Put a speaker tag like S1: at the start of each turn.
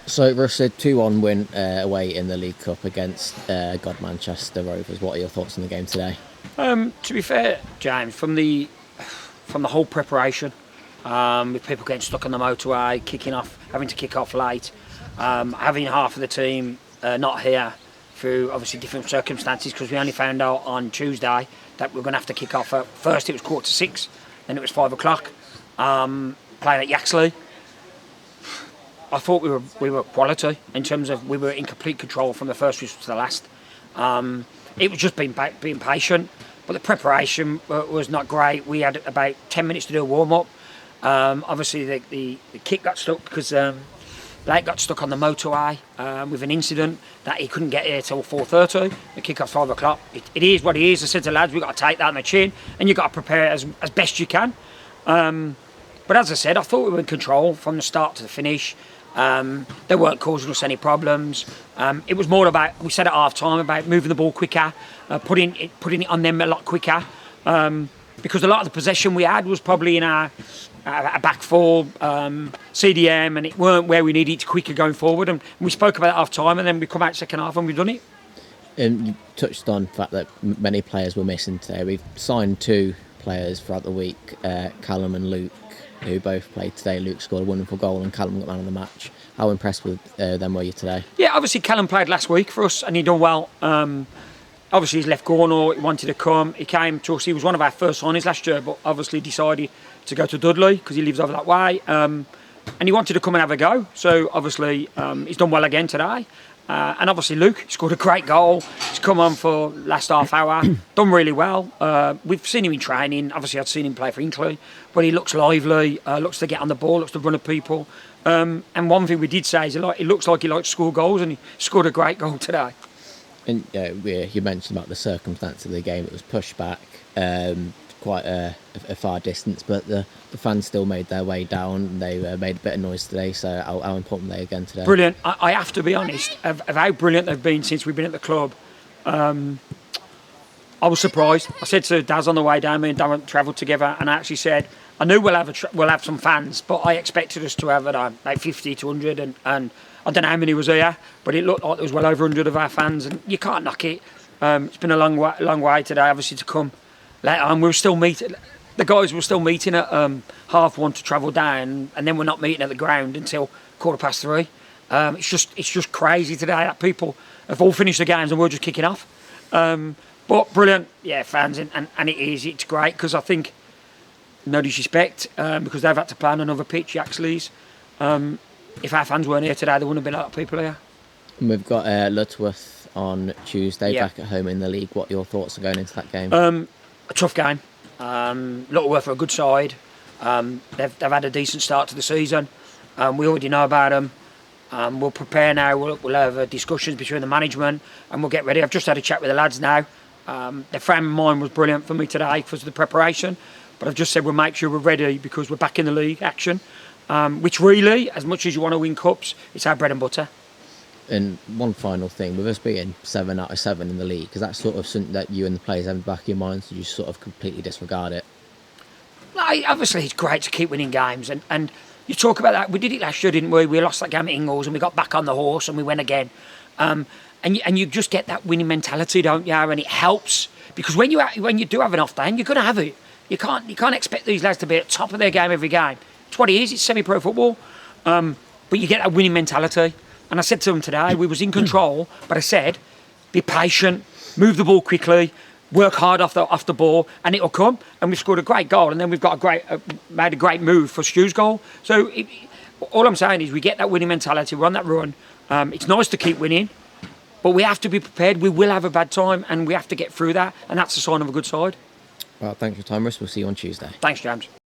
S1: So, Russell, 2-1 win away in the League Cup against Godmanchester Rovers. What are your thoughts on the game today?
S2: To be fair, James, from the whole preparation, with people getting stuck on the motorway, having to kick off late, having half of the team not here through obviously different circumstances, because we only found out on Tuesday that we were going to have to kick off. First it was 5:45, then it was 5 o'clock, playing at Yaxley. I thought we were quality in terms of we were in complete control from the first whistle to the last. It was just being patient, but the preparation was not great. We had about 10 minutes to do a warm up. Obviously, the kick got stuck because Blake got stuck on the motorway with an incident that he couldn't get here till 4:30. The kick off 5 o'clock. It is what it is. I said to the lads, we've got to take that on the chin, and you've got to prepare it as best you can. But as I said, I thought we were in control from the start to the finish. They weren't causing us any problems. It was more about, we said at half time, about moving the ball quicker, putting it on them a lot quicker, because a lot of the possession we had was probably in our back four, CDM, and it weren't where we needed it quicker going forward. And we spoke about it at half time, and then we come out second half and we've done it.
S1: You touched on the fact that many players were missing today. We've signed 2 players throughout the week, Callum and Luke, who both played today. Luke scored a wonderful goal and Callum got man of the match. How impressed with them were you today?
S2: Yeah, obviously Callum played last week for us and he done well. Obviously he's left Gornal, he wanted to come. He came to us, he was one of our first signings last year, but obviously decided to go to Dudley because he lives over that way. And he wanted to come and have a go. So obviously he's done well again today. And obviously Luke scored a great goal. He's come on for last half hour, done really well. We've seen him in training. Obviously I'd seen him play for Inkley, but he looks lively, looks to get on the ball, looks to run at people. And one thing we did say is it looks like he likes to score goals, and he scored a great goal today.
S1: And you mentioned about the circumstance of the game. It was pushed back quite a far distance, but the fans still made their way down. They made a bit of noise today, so how important they again today?
S2: Brilliant. I have to be honest of how brilliant they've been since we've been at the club. I was surprised. I said to Daz on the way down, me and Darren travelled together, and I actually said, I knew we'll have some fans, but I expected us to have like 50 to 100, and I don't know how many was here, but it looked like there was well over 100 of our fans, and you can't knock it. It's been a long way today, obviously, to come later on. The guys were still meeting at 1:30 to travel down, and then we're not meeting at the ground until 3:15. It's just crazy today that people have all finished the games and we're just kicking off. But brilliant, yeah, fans, and it's great, because I think, no disrespect, because they've had to play on another pitch, Yaxley's. If our fans weren't here today, there wouldn't have been a lot of people here.
S1: And we've got Lutterworth on Tuesday, back at home in the league. What are your thoughts are going into that game?
S2: A tough game. Lutterworth are a good side. They've had a decent start to the season. We already know about them. We'll prepare now. We'll have discussions between the management and we'll get ready. I've just had a chat with the lads now. Their frame of mind was brilliant for me today because of the preparation. But I've just said we'll make sure we're ready because we're back in the league action. Which really, as much as you want to win cups, it's our bread and butter.
S1: And one final thing, with us being 7 out of 7 in the league, is that sort of something that you and the players have in the back of your minds, so you sort of completely disregard it?
S2: Obviously, it's great to keep winning games, and you talk about that. We did it last year, didn't we? We lost that game at Ingles, and we got back on the horse, and we went again. And you just get that winning mentality, don't you? And it helps, because when you do have an off day, and you're going to have it, you can't expect these lads to be at the top of their game every game. It's what it is. It's semi-pro football, but you get that winning mentality. And I said to them today, we was in control, but I said, be patient, move the ball quickly, work hard off the ball, and it'll come. And we've scored a great goal, and then we've got made a great move for Stu's goal. So all I'm saying is we get that winning mentality, we're on that run. It's nice to keep winning, but we have to be prepared. We will have a bad time, and we have to get through that, and that's a sign of a good side.
S1: Well, thanks for your time, Russ. We'll see you on Tuesday.
S2: Thanks, James.